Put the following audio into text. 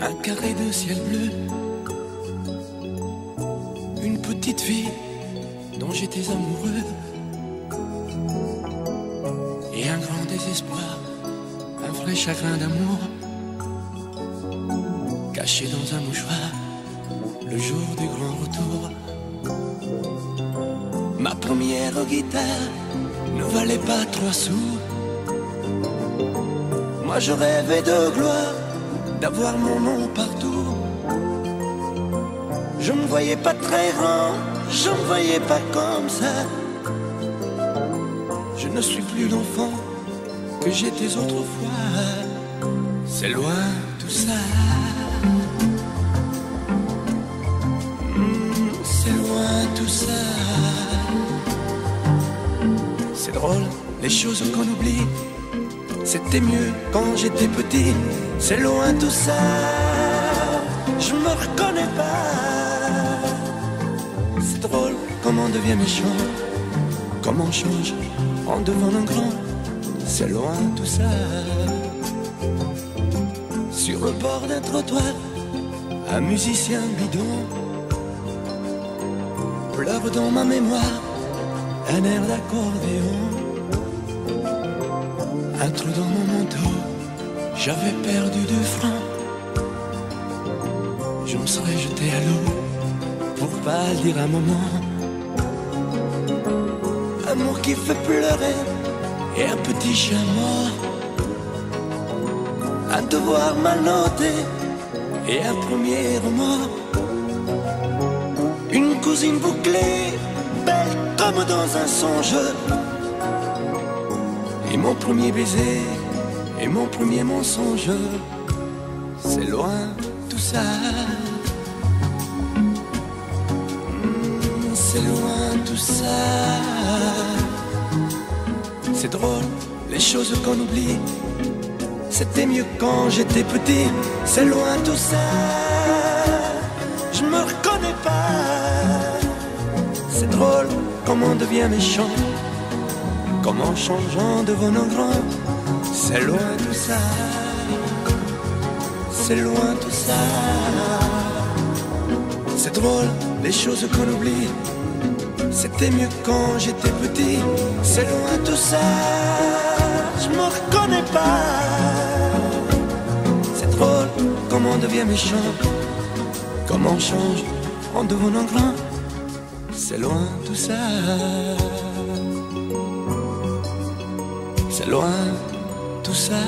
Un carré de ciel bleu, une petite fille dont j'étais amoureux, et un grand désespoir, un vrai chagrin d'amour, caché dans un mouchoir, le jour du grand retour. Ma première guitare ne valait pas 3 sous. Moi je rêvais de gloire, d'avoir mon nom partout. Je me voyais pas très grand, je me voyais pas comme ça. Je ne suis plus l'enfant que j'étais autrefois. C'est loin tout ça. C'est loin tout ça. C'est drôle, les choses qu'on oublie. C'était mieux quand j'étais petit. C'est loin tout ça. Je me reconnais pas. C'est drôle comment on devient méchant, comment on change en devenant grand. C'est loin tout ça. Sur le bord d'un trottoir, un musicien bidon pleure dans ma mémoire un air d'accordéon. Un trou dans mon manteau, j'avais perdu 2 francs. Je me serais jeté à l'eau pour pas le dire un moment. Amour qui fait pleurer et un petit chat mort. Un devoir mal noté et un premier remords. Une cousine bouclée, belle comme dans un songe. Et mon premier baiser, et mon premier mensonge. C'est loin tout ça. C'est loin tout ça. C'est drôle, les choses qu'on oublie. C'était mieux quand j'étais petit. C'est loin tout ça. Je me reconnais pas. C'est drôle, comment on devient méchant, comment en changeant devenant grand. C'est loin tout ça. C'est loin tout ça. C'est drôle, les choses qu'on oublie. C'était mieux quand j'étais petit. C'est loin tout ça. Je me reconnais pas. C'est drôle, comment on devient méchant, comment on change en devenant grand. C'est loin tout ça. C'est loin tout ça.